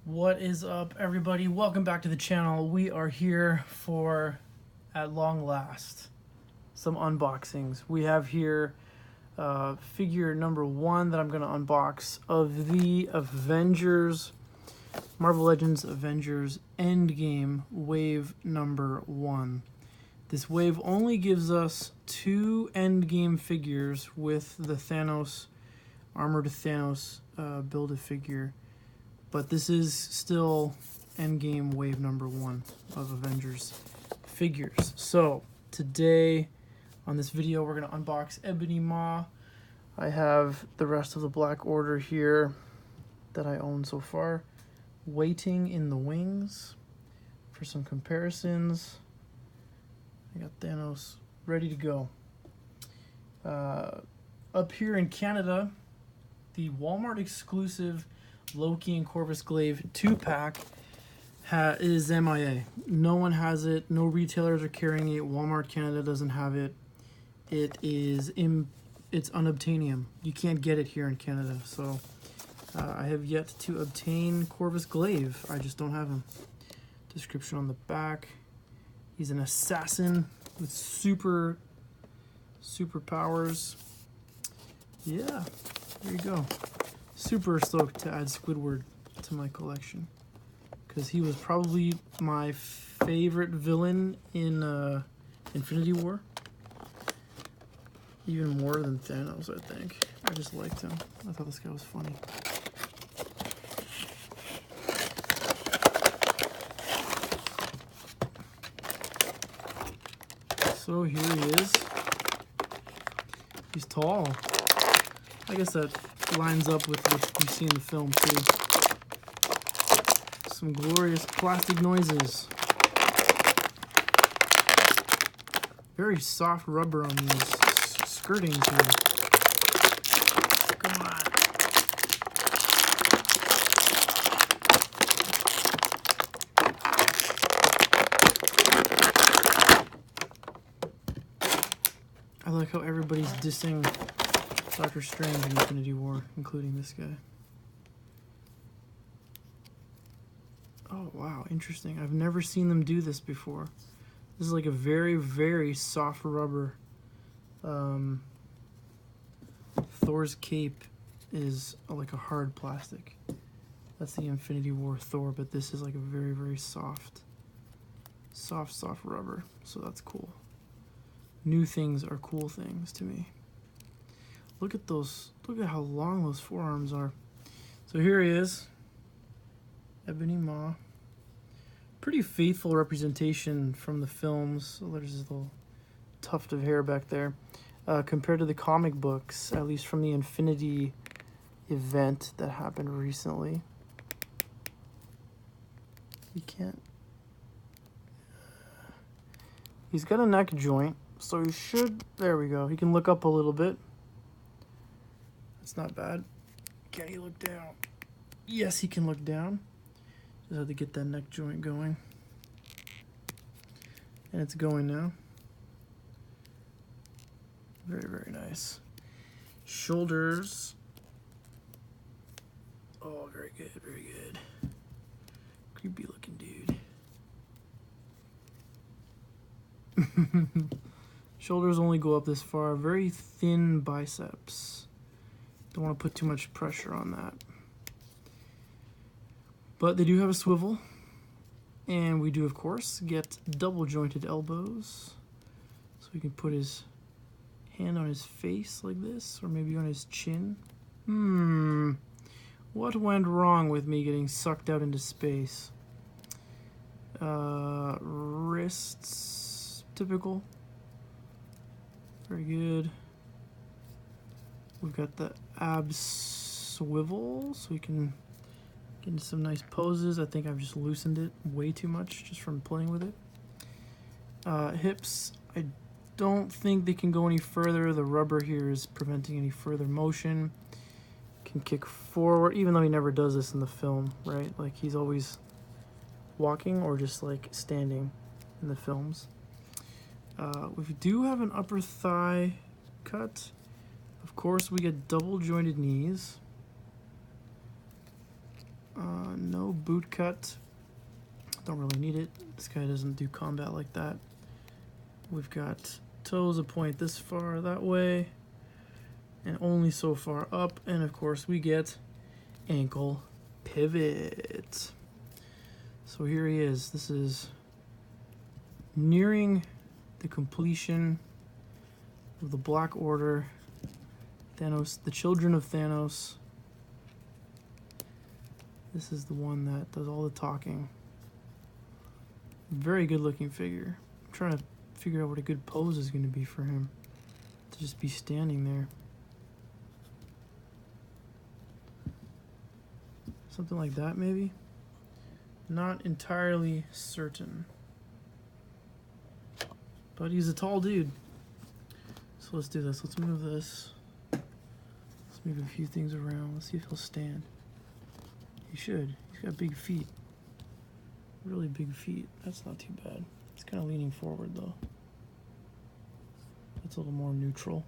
What is up, everybody? Welcome back to the channel. We are here for, at long last, some unboxings. We have here figure number 1 that I'm going to unbox of the Avengers, Marvel Legends Avengers Endgame Wave number 1. This wave only gives us 2 Endgame figures with the Thanos, Armored Thanos Build-A-Figure. But this is still Endgame Wave number 1 of Avengers figures. So today on this video we're going to unbox Ebony Ma. I have the rest of the Black Order here that I own so far, waiting in the wings for some comparisons. I got Thanos ready to go. Up here in Canada, the Walmart exclusive Loki and Corvus Glaive 2-pack is MIA. No one has it. No retailers are carrying it. Walmart Canada doesn't have it. It's unobtainium. You can't get it here in Canada. So I have yet to obtain Corvus Glaive. I just don't have him. Description on the back. He's an assassin with super powers. Yeah, there you go. Super stoked to add Squidward to my collection because he was probably my favorite villain in Infinity War, even more than Thanos. I think I just liked him. I thought this guy was funny. So here he is. He's tall. I guess that lines up with what you see in the film too. Some glorious plastic noises. Very soft rubber on these skirtings here. Come on. I like how everybody's dissing Doctor Strange in Infinity War, including this guy. Oh, wow, interesting. I've never seen them do this before. This is like a very soft rubber. Thor's cape is like a hard plastic. That's the Infinity War Thor, but this is like a very soft rubber. So that's cool. New things are cool things to me. Look at those, look at how long those forearms are. So here he is, Ebony Ma. Pretty faithful representation from the films. So there's this little tuft of hair back there. Compared to the comic books, at least from the Infinity event that happened recently. You can't. He's got a neck joint, so he should, there we go. He can look up a little bit. It's not bad. Can he look down? Yes, he can look down. Just have to get that neck joint going. And it's going now. Very nice. Shoulders. Oh, very good. Creepy looking dude. Shoulders only go up this far. Very thin biceps. Don't want to put too much pressure on that. But they do have a swivel. And we do, of course, get double jointed elbows. So we can put his hand on his face like this, or maybe on his chin. What went wrong with me getting sucked out into space? Wrists, typical. Very good. We've got the abs swivel, so we can get into some nice poses. I think I've just loosened it way too much just from playing with it. Hips, I don't think they can go any further. The rubber here is preventing any further motion. Can kick forward, even though he never does this in the film, right? Like he's always walking or just like standing in the films. We do have an upper thigh cut. Of course, we get double jointed knees. No boot cut. Don't really need it. This guy doesn't do combat like that. We've got toes a point this far that way, and only so far up. And of course we get ankle pivot. So here he is. This is nearing the completion of the Black Order. Thanos, the children of Thanos. This is the one that does all the talking. Very good looking figure. I'm trying to figure out what a good pose is going to be for him. To just be standing there. Something like that maybe? Not entirely certain. But he's a tall dude. So let's do this. Let's move this. Let's move a few things around. Let's see if he'll stand. He should. He's got big feet. Really big feet. That's not too bad. He's kind of leaning forward though. That's a little more neutral.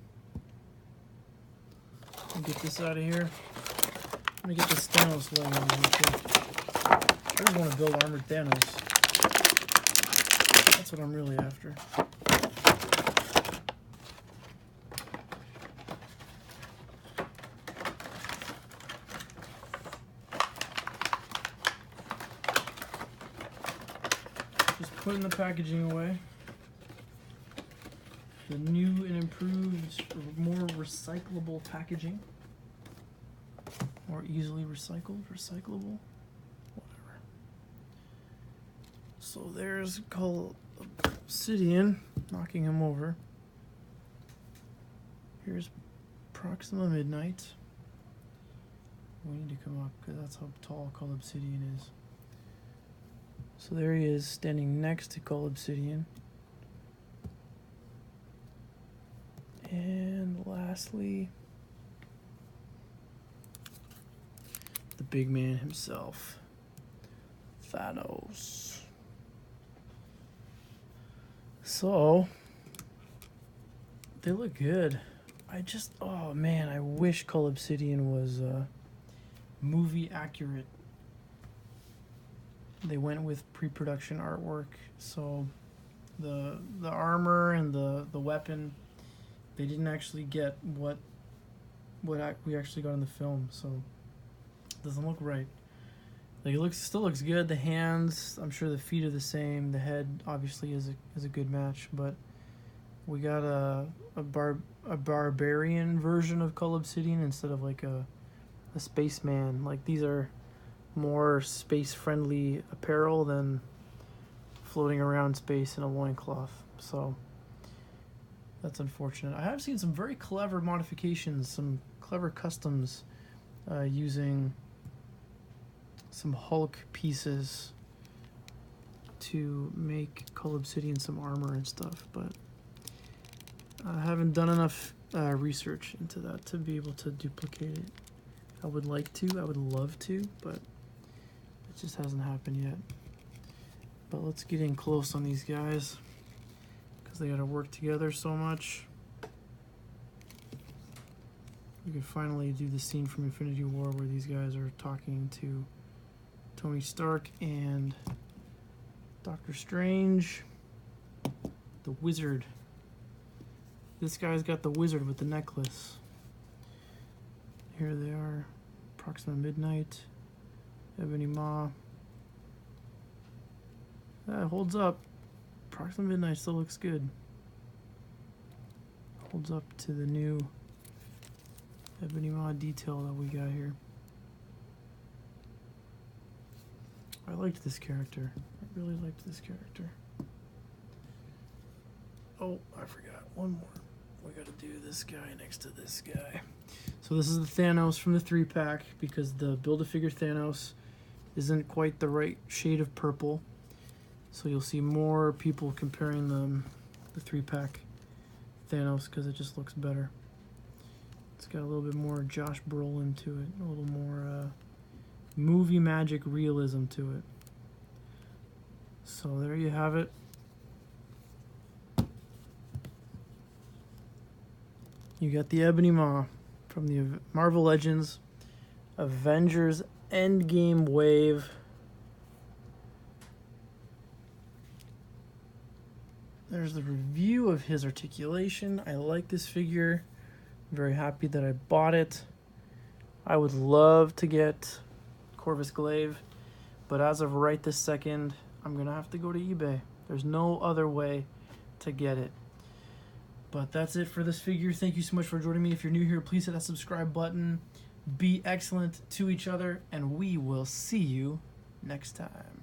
I'll get this out of here. I'm gonna get this Thanos leg on here too. I just want to build armored Thanos. That's what I'm really after. Just putting the packaging away. The new and improved, more recyclable packaging. More easily recyclable. Whatever. So there's Obsidian knocking him over. Here's Proxima Midnight. We need to come up because that's how tall Obsidian is. So there he is standing next to Obsidian. And lastly, the big man himself, Thanos. So, they look good. Oh man, I wish Obsidian was movie accurate. They went with pre-production artwork, so the armor and the weapon, they didn't actually get what we actually got in the film, so it doesn't look right. Like still looks good. The hands, I'm sure the feet are the same. The head obviously is a good match, but we got a barbarian version of Obsidian instead of like a spaceman. Like these are more space-friendly apparel than floating around space in a loincloth. So that's unfortunate. I have seen some very clever modifications, some clever customs using some Hulk pieces to make Obsidian some armor and stuff, but I haven't done enough research into that to be able to duplicate it. I would like to, I would love to, but it just hasn't happened yet. But let's get in close on these guys because they got to work together so much. We can finally do the scene from Infinity War where these guys are talking to Tony Stark and Doctor Strange, the Wizard. This guy's got the Wizard with the necklace. Here they are, Proxima Midnight, Ebony Ma. That holds up. Proxima Midnight still looks good. Holds up to the new Ebony Ma detail that we got here. I liked this character. I really liked this character. Oh, I forgot one more. We gotta do this guy next to this guy. So this is the Thanos from the 3-pack because the Build-A-Figure Thanos isn't quite the right shade of purple. So you'll see more people comparing the 3-pack Thanos because it just looks better. It's got a little bit more Josh Brolin to it, a little more movie magic realism to it. So there you have it. You got the Ebony Ma from the Marvel Legends Avengers Endgame Wave. There's the review of his articulation. I like this figure. I'm very happy that I bought it. I would love to get Corvus Glaive, but as of right this second, I'm going to have to go to eBay. There's no other way to get it. But that's it for this figure. Thank you so much for joining me. If you're new here, please hit that subscribe button. Be excellent to each other, and we will see you next time.